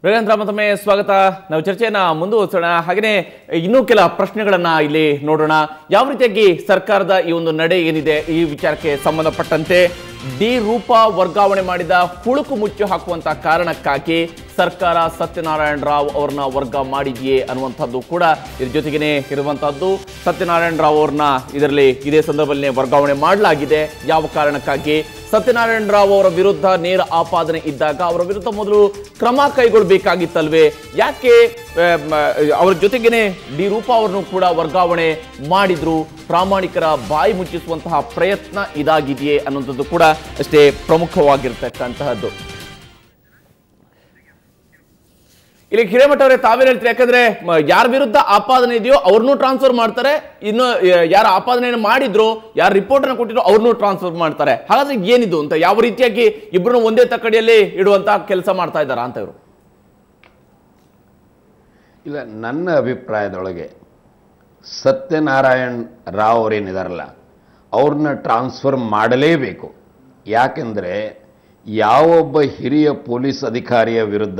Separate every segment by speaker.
Speaker 1: ವೀರೇಂದ್ರ ಮತ್ತೊಮ್ಮೆ ಸ್ವಾಗತ. ನಾವು ಚರ್ಚೆಯನ್ನ ಮುಂದುವರಿಸೋಣ. ಹಾಗೆಯೇ ಇನ್ನೂ ಕೆಲ ಪ್ರಶ್ನೆಗಳನ್ನ ಇಲ್ಲಿ ನೋಡೋಣ. ಯಾವ ರೀತಿಯಾಗಿ ಸರ್ಕಾರದ ಈ ಒಂದು ನಡೆ ಏನಿದೆ ಈ ವಿಚಾರಕ್ಕೆ ಸಂಬಂಧಪಟ್ಟಂತೆ ಡಿ ರೂಪಾ ವರ್ಗಾವಣೆ ಮಾಡಿದ ಹುಳುಕು ಮುಚ್ಚಿ ಹಾಕುವಂತ ಕಾರಣಕ್ಕಾಗಿ ಸರ್ಕಾರ ಸತ್ಯನಾರಾಯಣ ರಾವ್ ಅವ್ರನ್ನ ವರ್ಗ ಮಾಡಿದೆಯೇ ಅನ್ನುವಂಥದ್ದು ಕೂಡ ಇದ್ರ ಜೊತೆಗೇನೆ ಇರುವಂತಹದ್ದು. ಸತ್ಯನಾರಾಯಣ ರಾವ್ ಅವ್ರನ್ನ ಇದರಲ್ಲಿ ಇದೇ ಸಂದರ್ಭದಲ್ಲಿ ವರ್ಗಾವಣೆ ಮಾಡಲಾಗಿದೆ. ಯಾವ ಕಾರಣಕ್ಕಾಗಿ? ಸತ್ಯನಾರಾಯಣ ರಾವ್ ಅವರ ವಿರುದ್ಧ ನೇರ ಆಪಾದನೆ ಇದ್ದಾಗ ಅವರ ವಿರುದ್ಧ ಮೊದಲು ಕ್ರಮ ಕೈಗೊಳ್ಳಬೇಕಾಗಿತ್ತಲ್ವೇ? ಯಾಕೆ ಅವರ ಜೊತೆಗೇನೆ ಡಿ ರೂಪಾ ಅವರನ್ನು ಕೂಡ ವರ್ಗಾವಣೆ ಮಾಡಿದ್ರು? ಪ್ರಾಮಾಣಿಕರ ಬಾಯಿ ಮುಚ್ಚಿಸುವಂತಹ ಪ್ರಯತ್ನ ಇದಾಗಿದೆಯೇ ಅನ್ನುವಂಥದ್ದು ಕೂಡ ಅಷ್ಟೇ ಪ್ರಮುಖವಾಗಿರ್ತಕ್ಕಂತಹದ್ದು. ಇಲ್ಲಿ ಹಿರೇಮಠ ಅವರೇ, ತಾವೇನು ಹೇಳ್ತೀರಿ? ಯಾಕಂದ್ರೆ ಯಾರ ವಿರುದ್ಧ ಆಪಾದನೆ ಇದೆಯೋ ಅವ್ರನ್ನೂ ಟ್ರಾನ್ಸ್ಫರ್ ಮಾಡ್ತಾರೆ, ಇನ್ನು ಯಾರ ಆಪಾದನೆಯನ್ನು ಮಾಡಿದ್ರು, ಯಾರು ರಿಪೋರ್ಟ್ ಅನ್ನು ಕೊಟ್ಟಿದ್ರು ಅವ್ರನ್ನೂ ಟ್ರಾನ್ಸ್ಫರ್ ಮಾಡ್ತಾರೆ. ಹಾಗಾದ್ರೆ ಏನಿದು ಅಂತ, ಯಾವ ರೀತಿಯಾಗಿ ಇಬ್ಬರನ್ನು ಒಂದೇ ತಕ್ಕಡಿಯಲ್ಲಿ ಇಡುವಂತ ಕೆಲಸ ಮಾಡ್ತಾ ಇದ್ದಾರಾ ಅಂತ ಇವರು?
Speaker 2: ಇಲ್ಲ, ನನ್ನ ಅಭಿಪ್ರಾಯದೊಳಗೆ ಸತ್ಯನಾರಾಯಣ್ ರಾವ್ ಅವರೇನಿದಾರಲ್ಲ ಅವ್ರನ್ನ ಟ್ರಾನ್ಸ್ಫರ್ ಮಾಡಲೇಬೇಕು. ಯಾಕೆಂದರೆ ಯಾವೊಬ್ಬ ಹಿರಿಯ ಪೊಲೀಸ್ ಅಧಿಕಾರಿಯ ವಿರುದ್ಧ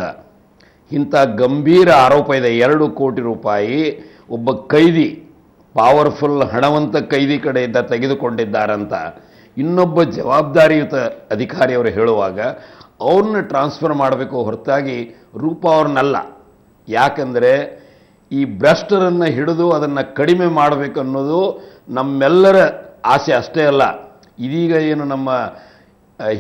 Speaker 2: ಇಂಥ ಗಂಭೀರ ಆರೋಪ ಇದೆ, 2 ಕೋಟಿ ರೂಪಾಯಿ ಒಬ್ಬ ಕೈದಿ, ಪವರ್ಫುಲ್ ಹಣವಂತ ಕೈದಿ ಕಡೆಯಿಂದ ತೆಗೆದುಕೊಂಡಿದ್ದಾರಂತ ಇನ್ನೊಬ್ಬ ಜವಾಬ್ದಾರಿಯುತ ಅಧಿಕಾರಿಯವರು ಹೇಳುವಾಗ ಅವ್ರನ್ನ ಟ್ರಾನ್ಸ್ಫರ್ ಮಾಡಬೇಕು ಹೊರತಾಗಿ ರೂಪಾ ಅವ್ರನ್ನಲ್ಲ. ಯಾಕೆಂದರೆ ಈ ಭ್ರಷ್ಟರನ್ನು ಹಿಡಿದು ಅದನ್ನು ಕಡಿಮೆ ಮಾಡಬೇಕು ಅನ್ನೋದು ನಮ್ಮೆಲ್ಲರ ಆಸೆ ಅಷ್ಟೇ ಅಲ್ಲ. ಇದೀಗ ಏನು ನಮ್ಮ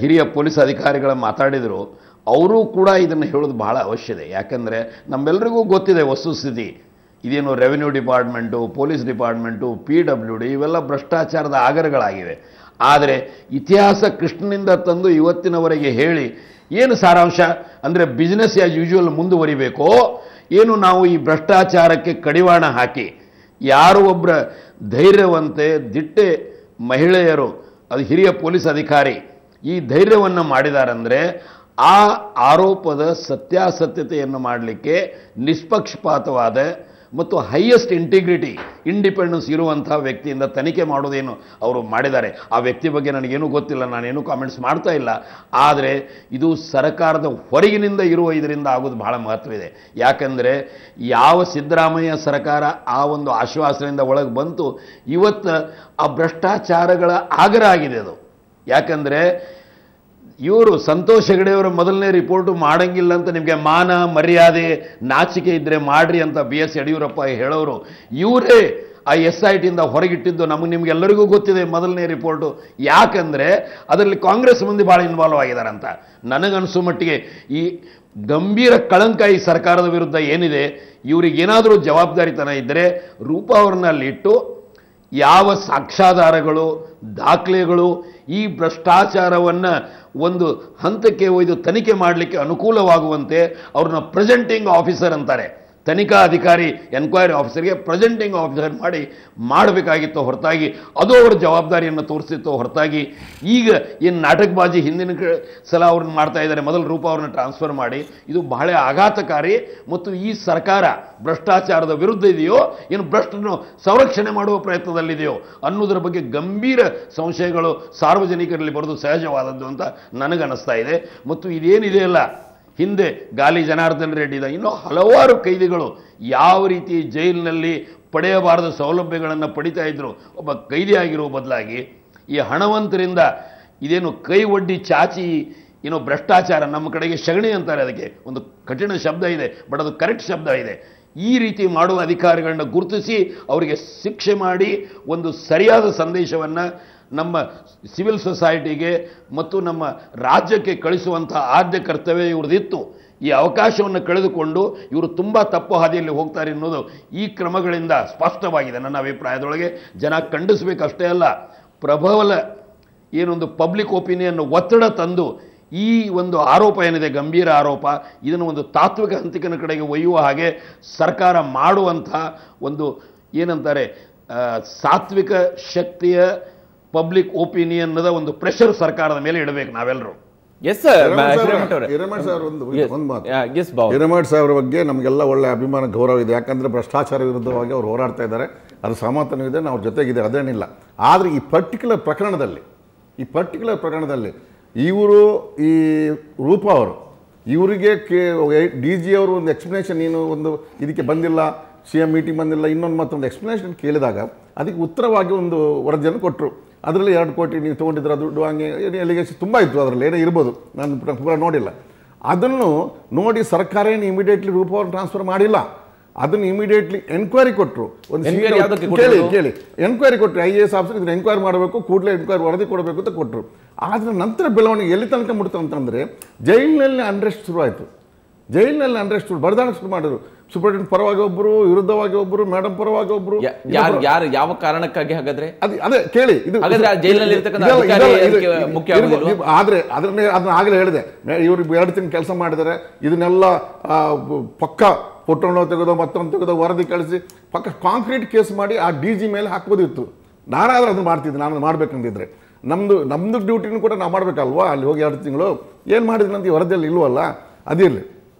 Speaker 2: ಹಿರಿಯ ಪೊಲೀಸ್ ಅಧಿಕಾರಿಗಳ ಮಾತಾಡಿದರು, ಅವರೂ ಕೂಡ ಇದನ್ನು ಹೇಳೋದು ಬಹಳ ಅವಶ್ಯಕ. ಯಾಕೆಂದರೆ ನಮ್ಮೆಲ್ಲರಿಗೂ ಗೊತ್ತಿದೆ ವಸ್ತುಸ್ಥಿತಿ. ಇದೇನು revenue department, police department, PWD ಇವೆಲ್ಲ ಭ್ರಷ್ಟಾಚಾರದ ಆಗರಗಳಾಗಿವೆ. ಆದರೆ ಇತಿಹಾಸ ಕೃಷ್ಣನಿಂದ ತಂದು ಇವತ್ತಿನವರೆಗೆ ಹೇಳಿ ಏನು ಸಾರಾಂಶ ಅಂದರೆ, ಬಿಸ್ನೆಸ್ ಆ್ಯಸ್ ಯೂಶುವಲ್ ಮುಂದುವರಿಬೇಕೋ ಏನು, ನಾವು ಈ ಭ್ರಷ್ಟಾಚಾರಕ್ಕೆ ಕಡಿವಾಣ ಹಾಕಿ ಯಾರು ಒಬ್ಬರ ಧೈರ್ಯವಂತೆ ದಿಟ್ಟೆ ಮಹಿಳೆಯರು, ಅದು ಹಿರಿಯ ಪೊಲೀಸ್ ಅಧಿಕಾರಿ ಈ ಧೈರ್ಯವನ್ನು ಮಾಡಿದಾರಂದರೆ ಆ ಆರೋಪದ ಸತ್ಯಾಸತ್ಯತೆಯನ್ನು ಮಾಡಲಿಕ್ಕೆ ನಿಷ್ಪಕ್ಷಪಾತವಾದ ಮತ್ತು ಹೈಯೆಸ್ಟ್ ಇಂಟಿಗ್ರಿಟಿ, ಇಂಡಿಪೆಂಡೆನ್ಸ್ ಇರುವಂಥ ವ್ಯಕ್ತಿಯಿಂದ ತನಿಖೆ ಮಾಡೋದೇನು ಅವರು ಮಾಡಿದ್ದಾರೆ. ಆ ವ್ಯಕ್ತಿ ಬಗ್ಗೆ ನನಗೇನೂ ಗೊತ್ತಿಲ್ಲ, ನಾನೇನು ಕಾಮೆಂಟ್ಸ್ ಮಾಡ್ತಾ ಇಲ್ಲ. ಆದರೆ ಇದು ಸರ್ಕಾರದ ಹೊರಗಿನಿಂದ ಇರುವ ಇದರಿಂದ ಆಗೋದು ಬಹಳ ಮಹತ್ವವಿದೆ. ಯಾಕೆಂದರೆ ಯಾವ ಸಿದ್ದರಾಮಯ್ಯ ಸರ್ಕಾರ ಆ ಒಂದು ಆಶ್ವಾಸನೆಯಿಂದ ಒಳಗೆ ಬಂತು, ಇವತ್ತು ಆ ಭ್ರಷ್ಟಾಚಾರಗಳ ಆಗರ ಆಗಿದೆ ಅದು. ಯಾಕಂದರೆ ಇವರು ಸಂತೋಷ್ ಹೆಗಡೆಯವರು ಮೊದಲನೇ ರಿಪೋರ್ಟು ಮಾಡಂಗಿಲ್ಲ ಅಂತ ನಿಮಗೆ ಮಾನ ಮರ್ಯಾದೆ ನಾಚಿಕೆ ಇದ್ದರೆ ಮಾಡ್ರಿ ಅಂತ BS ಯಡಿಯೂರಪ್ಪ ಹೇಳೋರು, ಇವರೇ ಆ SITಯಿಂದ ಹೊರಗಿಟ್ಟಿದ್ದು ನಿಮಗೆಲ್ಲರಿಗೂ ಗೊತ್ತಿದೆ ಮೊದಲನೇ ರಿಪೋರ್ಟು. ಯಾಕಂದರೆ ಅದರಲ್ಲಿ ಕಾಂಗ್ರೆಸ್ ಮಂದಿ ಭಾಳ ಇನ್ವಾಲ್ವ್ ಆಗಿದ್ದಾರಂತ. ನನಗನ್ಸೋ ಮಟ್ಟಿಗೆ ಈ ಗಂಭೀರ ಕಳಂಕ ಈ ಸರ್ಕಾರದ ವಿರುದ್ಧ ಏನಿದೆ, ಇವರಿಗೇನಾದರೂ ಜವಾಬ್ದಾರಿತನ ಇದ್ದರೆ ರೂಪಾ ಅವ್ರನ್ನ ಅಲ್ಲಿಟ್ಟು ಯಾವ ಸಾಕ್ಷ್ಯಾಧಾರಗಳು ದಾಖಲೆಗಳು ಈ ಭ್ರಷ್ಟಾಚಾರವನ್ನು ಒಂದು ಹಂತಕ್ಕೆ ಒಯ್ದು ತನಿಖೆ ಮಾಡಲಿಕ್ಕೆ ಅನುಕೂಲವಾಗುವಂತೆ ಅವ್ರನ್ನ ಪ್ರೆಸೆಂಟಿಂಗ್ ಆಫೀಸರ್ ಅಂತಾರೆ, ತನಿಖಾ ಅಧಿಕಾರಿ ಎನ್ಕ್ವೈರಿ ಆಫೀಸರ್ಗೆ ಪ್ರೆಸೆಂಟಿಂಗ್ ಆಫೀಸರ್ ಮಾಡಬೇಕಾಗಿತ್ತು ಹೊರತಾಗಿ ಅದು ಅವರ ಜವಾಬ್ದಾರಿಯನ್ನು ತೋರಿಸಿತ್ತು ಹೊರತಾಗಿ ಈಗ ಏನು ನಾಟಕಬಾಜಿ ಹಿಂದಿನ ಸಲ ಅವ್ರನ್ನ ಮಾಡ್ತಾ ಇದ್ದಾರೆ, ಮೊದಲು ರೂಪಾ ಅವ್ರನ್ನ ಟ್ರಾನ್ಸ್ಫರ್ ಮಾಡಿ, ಇದು ಬಹಳ ಆಘಾತಕಾರಿ. ಮತ್ತು ಈ ಸರ್ಕಾರ ಭ್ರಷ್ಟಾಚಾರದ ವಿರುದ್ಧ ಇದೆಯೋ ಏನು ಭ್ರಷ್ಟರನ್ನು ಸಂರಕ್ಷಣೆ ಮಾಡುವ ಪ್ರಯತ್ನದಲ್ಲಿದೆಯೋ ಅನ್ನೋದ್ರ ಬಗ್ಗೆ ಗಂಭೀರ ಸಂಶಯಗಳು ಸಾರ್ವಜನಿಕರಲ್ಲಿ ಬರೋದು ಸಹಜವಾದದ್ದು ಅಂತ ನನಗನ್ನಿಸ್ತಾ ಇದೆ. ಮತ್ತು ಇದೇನಿದೆಯಲ್ಲ, ಹಿಂದೆ ಗಾಲಿ ಜನಾರ್ದನ್ ರೆಡ್ಡಿ ಇನ್ನೂ ಹಲವಾರು ಕೈದಿಗಳು ಯಾವ ರೀತಿ ಜೈಲಿನಲ್ಲಿ ಪಡೆಯಬಾರದ ಸೌಲಭ್ಯಗಳನ್ನು ಪಡಿತಾ ಇದ್ರು, ಒಬ್ಬ ಕೈದಿ ಆಗಿರುವ ಬದಲಾಗಿ ಈ ಹಣವಂತರಿಂದ ಇದೇನು ಕೈ ಒಡ್ಡಿ ಚಾಚಿ ಏನೋ ಭ್ರಷ್ಟಾಚಾರ, ನಮ್ಮ ಕಡೆಗೆ ಸಗಣಿ ಅಂತಾರೆ, ಅದಕ್ಕೆ ಒಂದು ಕಠಿಣ ಶಬ್ದ ಇದೆ, ಬಟ್ ಅದು ಕರೆಕ್ಟ್ ಶಬ್ದ ಇದೆ. ಈ ರೀತಿ ಮಾಡುವ ಅಧಿಕಾರಿಗಳನ್ನ ಗುರುತಿಸಿ ಅವರಿಗೆ ಶಿಕ್ಷೆ ಮಾಡಿ ಒಂದು ಸರಿಯಾದ ಸಂದೇಶವನ್ನು ನಮ್ಮ ಸಿವಿಲ್ ಸೊಸೈಟಿಗೆ ಮತ್ತು ನಮ್ಮ ರಾಜ್ಯಕ್ಕೆ ಕಳಿಸುವಂಥ ಆದ್ಯ ಕರ್ತವ್ಯ ಇವ್ರದ್ದಿತ್ತು. ಈ ಅವಕಾಶವನ್ನು ಕಳೆದುಕೊಂಡು ಇವರು ತುಂಬ ತಪ್ಪು ಹಾದಿಯಲ್ಲಿ ಹೋಗ್ತಾರೆ ಅನ್ನೋದು ಈ ಕ್ರಮಗಳಿಂದ ಸ್ಪಷ್ಟವಾಗಿದೆ. ನನ್ನ ಅಭಿಪ್ರಾಯದೊಳಗೆ ಜನ ಖಂಡಿಸಬೇಕಷ್ಟೇ ಅಲ್ಲ, ಪ್ರಬಲ ಏನೊಂದು ಪಬ್ಲಿಕ್ ಒಪಿನಿಯನ್ ಒತ್ತಡ ತಂದು ಈ ಒಂದು ಆರೋಪ ಏನಿದೆ, ಗಂಭೀರ ಆರೋಪ, ಇದನ್ನು ಒಂದು ತಾತ್ವಿಕ ಹಂತಕನ ಕಡೆಗೆ ಒಯ್ಯುವ ಹಾಗೆ ಸರ್ಕಾರ ಮಾಡುವಂಥ ಒಂದು ಏನಂತಾರೆ ಸಾತ್ವಿಕ ಶಕ್ತಿಯ ಪಬ್ಲಿಕ್ ಒಪಿನಿಯನ್ನದ ಒಂದು ಪ್ರೆಷರ್ ಸರ್ಕಾರದ ಮೇಲೆ ಇಡಬೇಕು ನಾವೆಲ್ಲರೂ.
Speaker 3: ಹಿರೇಮಠ ಸಾಹೇಬ್ರ ಬಗ್ಗೆ ನಮಗೆಲ್ಲ ಒಳ್ಳೆ ಅಭಿಮಾನ ಗೌರವ ಇದೆ. ಯಾಕಂದರೆ ಭ್ರಷ್ಟಾಚಾರ ವಿರುದ್ಧವಾಗಿ ಅವ್ರು ಹೋರಾಡ್ತಾ ಇದ್ದಾರೆ, ಅದು ಸಮಾಧಾನ ಇದೆ, ನಾವು ಜೊತೆಗಿದೆ, ಅದೇನಿಲ್ಲ. ಆದರೆ ಈ ಪರ್ಟಿಕ್ಯುಲರ್ ಪ್ರಕರಣದಲ್ಲಿ ಇವರು ಈ ರೂಪಾ ಅವರು ಇವರಿಗೆ DG ಅವರು ಒಂದು ಎಕ್ಸ್ಪ್ಲನೇಷನ್, ನೀನು ಒಂದು ಇದಕ್ಕೆ ಬಂದಿಲ್ಲ, CM ಮೀಟಿಂಗ್ ಬಂದಿಲ್ಲ, ಇನ್ನೊಂದು ಮತ್ತೊಂದು ಎಕ್ಸ್ಪ್ಲನೇಷನ್ ಕೇಳಿದಾಗ ಅದಕ್ಕೆ ಉತ್ತರವಾಗಿ ಒಂದು ವರದಿಯನ್ನು ಕೊಟ್ಟರು. ಅದರಲ್ಲಿ 2 ಕೋಟಿ ನೀವು ತೊಗೊಂಡಿದ್ರೆ ದುಡ್ಡು ಹಂಗೆ ಎಲಿಗೇಷನ್ ತುಂಬ ಇತ್ತು, ಅದರಲ್ಲಿ ಏನೋ ಇರ್ಬೋದು, ನಾನು ಪೂರ ನೋಡಿಲ್ಲ. ಅದನ್ನು ನೋಡಿ ಸರ್ಕಾರ ಏನು ಇಮಿಡಿಯೇಟ್ಲಿ ರೂಪವನ್ನು ಟ್ರಾನ್ಸ್ಫರ್ ಮಾಡಿಲ್ಲ, ಅದನ್ನು ಇಮಿಡಿಯೇಟ್ಲಿ ಎನ್ಕ್ವೈರಿ ಕೊಟ್ಟರು. ಒಂದು ಕೇಳಿ ಎನ್ಕ್ವೈರಿ ಕೊಟ್ಟರು, IAS ಆಫೀಸರ್ ಇದನ್ನು ಎನ್ಕ್ವೈರಿ ಮಾಡಬೇಕು, ಕೂಡಲೇ ಎನ್ಕ್ವೈರಿ ವರದಿ ಕೊಡಬೇಕು ಅಂತ ಕೊಟ್ಟರು. ಆದರೆ ನಂತರ ಬೆಳವಣಿಗೆ ಎಲ್ಲಿ ತನಕ ಮುಡ್ತು ಅಂತಂದರೆ ಜೈಲಿನಲ್ಲಿ ಅನ್ರೆಸ್ಟ್ ಶುರುವಾಯಿತು. ಜೈಲಿನಲ್ಲಿ ಅನ್ರೆಸ್ಟ್ ಬಡದಾಡಕ್ಕೆ ಶುರು ಮಾಡಿದ್ರು. ಸೂಪರಿಂಟೆಂಡೆಂಟ್ ಪರವಾಗಿ ಒಬ್ಬರು, ವಿರುದ್ಧವಾಗಿ ಒಬ್ಬರು, ಮೇಡಮ್ ಪರವಾಗಿ ಒಬ್ಬರು.
Speaker 1: ಯಾರು ಯಾವ ಕಾರಣಕ್ಕಾಗಿ ಹಾಗಾದ್ರೆ?
Speaker 3: ಅದೇ ಕೇಳಿ, ಇದು ಆದ್ರೆ ಅದನ್ನ ಆಗಲೇ ಹೇಳಿದೆ, ಇವರು 2 ತಿಂಗಳು ಕೆಲಸ ಮಾಡಿದರೆ ಇದನ್ನೆಲ್ಲ ಪಕ್ಕ ಫೋಟೋ ತೆಗೆದೋ ಮತ್ತೊಂದು ತೆಗೆದೋ ವರದಿ ಕಳಿಸಿ ಪಕ್ಕ ಕಾಂಕ್ರೀಟ್ ಕೇಸ್ ಮಾಡಿ ಆ DG ಮೇಲೆ ಹಾಕ್ಬೋದಿತ್ತು. ನಾನಾದ್ರೆ ಅದನ್ನ ಮಾಡ್ತಿದ್ದೆ, ನಾನು ಮಾಡ್ಬೇಕಂತಿದ್ರೆ. ನಮ್ದು ಡ್ಯೂಟಿನೂ ಕೂಡ ನಾವು ಮಾಡಬೇಕಲ್ವಾ, ಅಲ್ಲಿ ಹೋಗಿ 2 ತಿಂಗಳು ಏನು ಮಾಡಿದ್ನಂತ ಈ ವರದಿಯಲ್ಲಿ ಇಲ್ವಲ್ಲ, ಅದಿರಲಿ.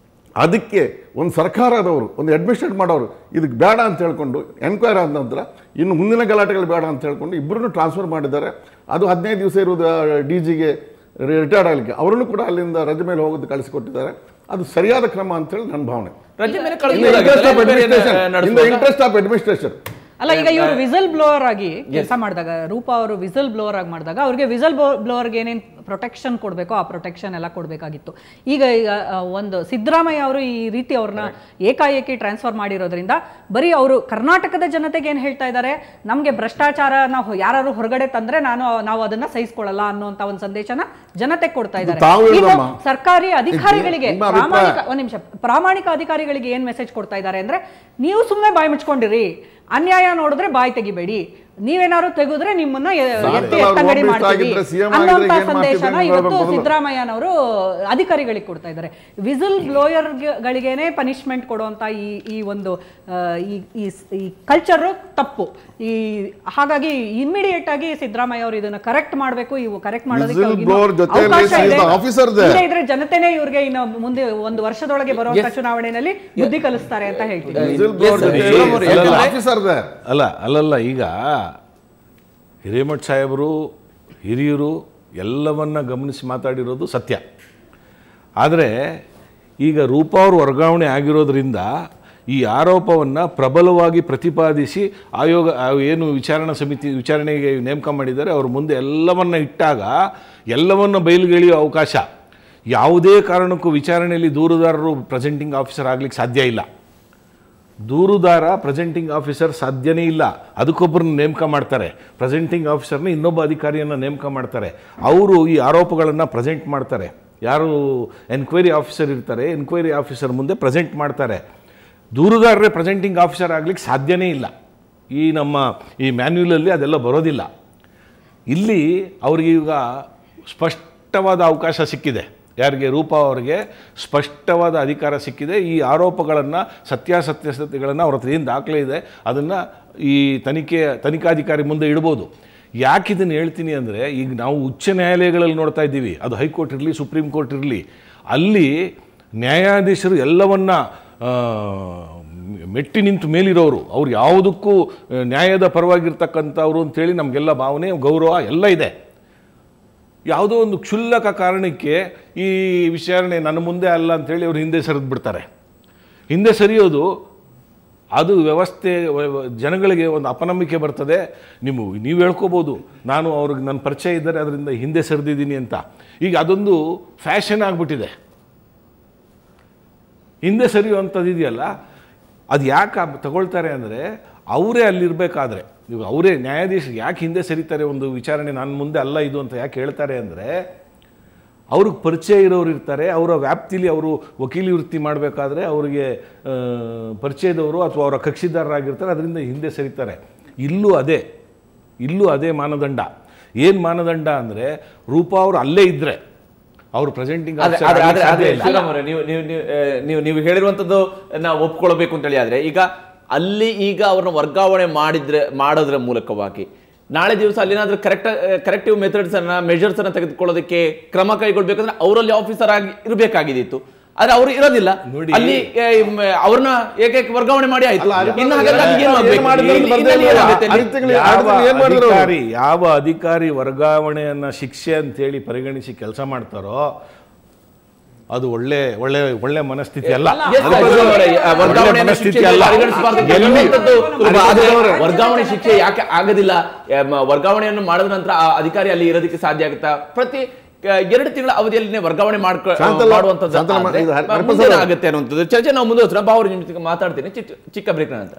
Speaker 3: ಅದಕ್ಕೆ ಒಂದು ಸರ್ಕಾರದವರು, ಒಂದು ಅಡ್ಮಿನಿಸ್ಟ್ರೇಟ್ ಮಾಡೋರು ಇದಕ್ಕೆ ಬೇಡ ಅಂತ ಹೇಳ್ಕೊಂಡು ಎನ್ಕ್ವೈರಿ ಆದ ನಂತರ ಇನ್ನು ಮುಂದಿನ ಗಲಾಟೆಗಳು ಬೇಡ ಅಂತ ಹೇಳ್ಕೊಂಡು ಇಬ್ಬರನ್ನು ಟ್ರಾನ್ಸ್ಫರ್ ಮಾಡಿದ್ದಾರೆ. ಅದು 15 ದಿವಸ ಇರುವುದು DGಗೆ ರಿಟೈರ್ಡ್ ಆಗಲಿಕ್ಕೆ, ಅವರನ್ನು ಕೂಡ ಅಲ್ಲಿಂದ ರಜೆ ಮೇಲೆ ಹೋಗೋದು ಕಳಿಸಿಕೊಟ್ಟಿದ್ದಾರೆ. ಅದು ಸರಿಯಾದ ಕ್ರಮ ಅಂತೇಳಿ ನನ್ನ ಭಾವನೆ. ಇಂಟ್ರೆಸ್ಟ್ ಆಫ್ ಅಡ್ಮಿನಿಸ್ಟ್ರೇಷನ್
Speaker 4: ಅಲ್ಲ, ಈಗ ಇವರು ವಿಸಲ್ ಬ್ಲೋವರ್ ಆಗಿ ಕೆಲಸ ಮಾಡಿದಾಗ, ರೂಪಾ ಅವರು ವಿಸಲ್ ಬ್ಲೋವರ್ ಆಗಿ ಮಾಡಿದಾಗ ಅವ್ರಿಗೆ ವಿಸಲ್ ಬ್ಲೋವರ್ಗೆ ಏನೇನು ಪ್ರೊಟೆಕ್ಷನ್ ಕೊಡಬೇಕೋ ಆ ಪ್ರೊಟೆಕ್ಷನ್ ಎಲ್ಲ ಕೊಡಬೇಕಾಗಿತ್ತು. ಈಗ ಒಂದು ಸಿದ್ದರಾಮಯ್ಯ ಅವರು ಈ ರೀತಿ ಅವ್ರನ್ನ ಏಕಾಏಕಿ ಟ್ರಾನ್ಸ್ಫರ್ ಮಾಡಿರೋದ್ರಿಂದ ಬರೀ ಅವರು ಕರ್ನಾಟಕದ ಜನತೆಗೆ ಏನು ಹೇಳ್ತಾ ಇದ್ದಾರೆ, ನಮಗೆ ಭ್ರಷ್ಟಾಚಾರ ನಾವು ಯಾರು ಹೊರಗಡೆ ತಂದ್ರೆ ನಾವು ಅದನ್ನ ಸಹಿಸ್ಕೊಳ್ಳಲ್ಲ ಅನ್ನುವಂತ ಒಂದು ಸಂದೇಶನ ಜನತೆ ಕೊಡ್ತಾ ಇದ್ದಾರೆ. ಸರ್ಕಾರಿ ಅಧಿಕಾರಿಗಳಿಗೆ, ಪ್ರಾಮಾಣಿಕ ಅಧಿಕಾರಿಗಳಿಗೆ ಏನ್ ಮೆಸೇಜ್ ಕೊಡ್ತಾ ಇದ್ದಾರೆ ಅಂದ್ರೆ, ನೀವು ಸುಮ್ಮನೆ ಬಾಯಿ ಮುಚ್ಕೊಂಡಿರಿ, ಅನ್ಯಾಯ ನೋಡಿದ್ರೆ ಬಾಯಿ ತೆಗಿಬೇಡಿ, ನೀವೇನಾದ್ರು ತೆಗೆದ್ರೆ ನಿಮ್ಮನ್ನ ಎತ್ತಂಗಡಿ ಮಾಡ್ತೀವಿ ಅನ್ನುವಂತ ಸಂದೇಶನ ಇವತ್ತು ಸಿದ್ದರಾಮಯ್ಯನವರು ಅಧಿಕಾರಿಗಳಿಗೆ ಕೊಡ್ತಾ ಇದ್ದಾರೆ. ವಿಸಿಲ್ ಬ್ಲೋಯರ್ ಗಳಿಗೇನೆ ಪನಿಷ್ಮೆಂಟ್ ಕೊಡುವಂತ ಈ ಒಂದು ಈ ಕಲ್ಚರ್ ತಪ್ಪು. ಹಾಗಾಗಿ ಇಮಿಡಿಯೇಟ್ ಆಗಿ ಸಿದ್ದರಾಮಯ್ಯ ಅವರು ಇದನ್ನ ಕರೆಕ್ಟ್ ಮಾಡಬೇಕು. ಇವು ಕರೆಕ್ಟ್ ಮಾಡೋದಕ್ಕೆ ಇದ್ರೆ ಜನತೆನೇ ಇವ್ರಿಗೆ ಇನ್ನು ಮುಂದೆ 1 ವರ್ಷದೊಳಗೆ ಬರುವಂತ ಚುನಾವಣೆಯಲ್ಲಿ ಬುದ್ಧಿ ಕಲಿಸ್ತಾರೆ ಅಂತ ಹೇಳ್ತೀನಿ.
Speaker 5: ಅಲ್ಲಲ್ಲ, ಈಗ ಹಿರೇಮಠ ಸಾಹೇಬರು ಹಿರಿಯರು ಎಲ್ಲವನ್ನ ಗಮನಿಸಿ ಮಾತಾಡಿರೋದು ಸತ್ಯ. ಆದರೆ ಈಗ ರೂಪಾ ಅವರು ವರ್ಗಾವಣೆ ಆಗಿರೋದ್ರಿಂದ ಈ ಆರೋಪವನ್ನು ಪ್ರಬಲವಾಗಿ ಪ್ರತಿಪಾದಿಸಿ ಆಯೋಗ ಏನು ವಿಚಾರಣಾ ಸಮಿತಿ ವಿಚಾರಣೆಗೆ ನೇಮಕ ಮಾಡಿದ್ದಾರೆ ಅವ್ರ ಮುಂದೆ ಎಲ್ಲವನ್ನ ಇಟ್ಟಾಗ ಎಲ್ಲವನ್ನು ಬಯಲುಗೆಳೆಯುವ ಅವಕಾಶ. ಯಾವುದೇ ಕಾರಣಕ್ಕೂ ವಿಚಾರಣೆಯಲ್ಲಿ ದೂರುದಾರರು ಪ್ರೆಸೆಂಟಿಂಗ್ ಆಫೀಸರ್ ಆಗಲಿಕ್ಕೆ ಸಾಧ್ಯ ಇಲ್ಲ. ದೂರುದಾರ ಪ್ರೆಸೆಂಟಿಂಗ್ ಆಫೀಸರ್ ಸಾಧ್ಯನೇ ಇಲ್ಲ. ಅದಕ್ಕೊಬ್ಬರನ್ನ ನೇಮಕ ಮಾಡ್ತಾರೆ, ಪ್ರೆಸೆಂಟಿಂಗ್ ಆಫೀಸರ್ನ ಇನ್ನೊಬ್ಬ ಅಧಿಕಾರಿಯನ್ನು ನೇಮಕ ಮಾಡ್ತಾರೆ. ಅವರು ಈ ಆರೋಪಗಳನ್ನು ಪ್ರೆಸೆಂಟ್ ಮಾಡ್ತಾರೆ. ಯಾರು ಎನ್ಕ್ವೈರಿ ಆಫೀಸರ್ ಇರ್ತಾರೆ, ಎನ್ಕ್ವೈರಿ ಆಫೀಸರ್ ಮುಂದೆ ಪ್ರೆಸೆಂಟ್ ಮಾಡ್ತಾರೆ. ದೂರುದಾರರೇ ಪ್ರೆಸೆಂಟಿಂಗ್ ಆಫೀಸರ್ ಆಗಲಿಕ್ಕೆ ಸಾಧ್ಯನೇ ಇಲ್ಲ. ನಮ್ಮ ಮ್ಯಾನ್ಯುಲಲ್ಲಿ ಅದೆಲ್ಲ ಬರೋದಿಲ್ಲ. ಇಲ್ಲಿ ಅವ್ರಿಗೀಗ ಸ್ಪಷ್ಟವಾದ ಅವಕಾಶ ಸಿಕ್ಕಿದೆ. ಯಾರಿಗೆ? ರೂಪಾ ಅವರಿಗೆ ಸ್ಪಷ್ಟವಾದ ಅಧಿಕಾರ ಸಿಕ್ಕಿದೆ. ಈ ಆರೋಪಗಳನ್ನು ಸತ್ಯಾಸತ್ಯತೆಗಳನ್ನು ಅವ್ರ ಹತ್ರ ಏನು ದಾಖಲೆ ಇದೆ ಅದನ್ನು ಈ ತನಿಖಾಧಿಕಾರಿ ಮುಂದೆ ಇಡ್ಬೋದು. ಯಾಕೆ ಇದನ್ನು ಹೇಳ್ತೀನಿ ಅಂದರೆ, ಈಗ ನಾವು ಉಚ್ಚ ನ್ಯಾಯಾಲಯಗಳಲ್ಲಿ ನೋಡ್ತಾ ಇದ್ದೀವಿ, ಅದು ಹೈಕೋರ್ಟ್ ಇರಲಿ ಸುಪ್ರೀಂ ಕೋರ್ಟ್ ಇರಲಿ, ಅಲ್ಲಿ ನ್ಯಾಯಾಧೀಶರು ಎಲ್ಲವನ್ನ ಮೆಟ್ಟಿ ನಿಂತು ಮೇಲಿರೋರು, ಅವ್ರು ಯಾವುದಕ್ಕೂ ನ್ಯಾಯದ ಪರವಾಗಿರ್ತಕ್ಕಂಥವ್ರು ಅಂತೇಳಿ ನಮಗೆಲ್ಲ ಭಾವನೆ, ಗೌರವ ಎಲ್ಲ ಇದೆ. ಯಾವುದೋ ಒಂದು ಕ್ಷುಲ್ಲಕ ಕಾರಣಕ್ಕೆ ಈ ವಿಚಾರಣೆ ನನ್ನ ಮುಂದೆ ಅಲ್ಲ ಅಂಥೇಳಿ ಅವ್ರು ಹಿಂದೆ ಸರಿದು ಬಿಡ್ತಾರೆ. ಹಿಂದೆ ಸರಿಯೋದು ಅದು ವ್ಯವಸ್ಥೆ, ಜನಗಳಿಗೆ ಒಂದು ಅಪನಂಬಿಕೆ ಬರ್ತದೆ. ನೀವು ಹೇಳ್ಕೋಬೋದು ನಾನು ಅವ್ರಿಗೆ ನನ್ನ ಪರಿಚಯ ಇದ್ದರೆ ಅದರಿಂದ ಹಿಂದೆ ಸರಿದಿದ್ದೀನಿ ಅಂತ. ಈಗ ಅದೊಂದು ಫ್ಯಾಷನ್ ಆಗಿಬಿಟ್ಟಿದೆ. ಹಿಂದೆ ಸರಿಯುವಂಥದ್ದು ಇದೆಯಲ್ಲ, ಅದು ಯಾಕೆ ತಗೊಳ್ತಾರೆ ಅಂದರೆ, ಅವರೇ ಅಲ್ಲಿರಬೇಕಾದ್ರೆ, ಈಗ ಅವರೇ ನ್ಯಾಯಾಧೀಶರು ಯಾಕೆ ಹಿಂದೆ ಸರಿತಾರೆ, ಒಂದು ವಿಚಾರಣೆ ನನ್ನ ಮುಂದೆ ಅಲ್ಲ ಇದು ಅಂತ ಯಾಕೆ ಹೇಳ್ತಾರೆ ಅಂದರೆ, ಅವ್ರಿಗೆ ಪರಿಚಯ ಇರೋರು ಇರ್ತಾರೆ, ಅವರ ವ್ಯಾಪ್ತಿಲಿ ಅವರು ವಕೀಲಿ ವೃತ್ತಿ ಮಾಡಬೇಕಾದ್ರೆ ಅವರಿಗೆ ಪರಿಚಯದವರು ಅಥವಾ ಅವರ ಕಕ್ಷಿದಾರರಾಗಿರ್ತಾರೆ, ಅದರಿಂದ ಹಿಂದೆ ಸರಿತಾರೆ. ಇಲ್ಲೂ ಅದೇ ಮಾನದಂಡ. ಏನು ಮಾನದಂಡ ಅಂದರೆ, ರೂಪಾ ಅವರು ಅಲ್ಲೇ ಇದ್ದರೆ ಅವರು ಪ್ರೆಸೆಂಟಿಂಗ್
Speaker 1: ನೀವು ಹೇಳಿರುವಂಥದ್ದು ನಾವು ಒಪ್ಕೊಳ್ಬೇಕು ಅಂತೇಳಿ. ಆದರೆ ಈಗ ಅವ್ರನ್ನ ವರ್ಗಾವಣೆ ಮಾಡೋದ್ರ ಮೂಲಕವಾಗಿ ನಾಳೆ ದಿವಸ ಅಲ್ಲೇನಾದ್ರೂ ಕರೆಕ್ಟಿವ್ ಮೆಜರ್ಸ್ ಅನ್ನ ತೆಗೆದುಕೊಳ್ಳೋದಕ್ಕೆ ಕ್ರಮ ಕೈಗೊಳ್ಬೇಕಂದ್ರೆ ಅವರಲ್ಲಿ ಆಫೀಸರ್ ಆಗಿ ಇರಬೇಕಾಗಿತ್ತು. ಆದ್ರೆ ಅವರು ಇರೋದಿಲ್ಲ. ಅಲ್ಲಿ ಅವ್ರನ್ನ ಏಕೈಕ ವರ್ಗಾವಣೆ ಮಾಡಿ ಆಯ್ತು.
Speaker 5: ಯಾವ ಅಧಿಕಾರಿ ವರ್ಗಾವಣೆಯನ್ನ ಶಿಕ್ಷೆ ಅಂತ ಹೇಳಿ ಪರಿಗಣಿಸಿ ಕೆಲಸ ಮಾಡ್ತಾರೋ ಅದು ಒಳ್ಳೆ ಒಳ್ಳೆ ಒಳ್ಳೆ ಮನಸ್ಥಿತಿ ಅಲ್ಲ.
Speaker 1: Yes, ವರ್ಗಾವಣೆಯನ್ನು ಶಿಕ್ಷೆಯನ್ನು ಪರಿಗಣಿಸಬಾರದು ಅನ್ನುವಂಥದ್ದು ಆದ್ರೆ ವರ್ಗಾವಣೆ ಶಿಕ್ಷೆ ಯಾಕೆ ಆಗೋದಿಲ್ಲ? ವರ್ಗಾವಣೆಯನ್ನು ಮಾಡಿದ ನಂತರ ಆ ಅಧಿಕಾರಿ ಅಲ್ಲಿ ಇರೋದಕ್ಕೆ ಸಾಧ್ಯ ಆಗುತ್ತಾ? ಪ್ರತಿ 2 ತಿಂಗಳ ಅವಧಿಯಲ್ಲಿ ವರ್ಗಾವಣೆ ಮಾಡುವಂತದ್ದು ಆಗುತ್ತೆ ಅನ್ನುವಂಥದ್ದು ಚರ್ಚೆ ನಾವು ಮುಂದುವರಿಸೋಣ. ಬಾವರು ನಿಮ್ಮ ಜೊತೆ ಮಾತಾಡ್ತೀನಿ ಚಿಕ್ಕ ಬ್ರೇಕ್ ನಂತರ.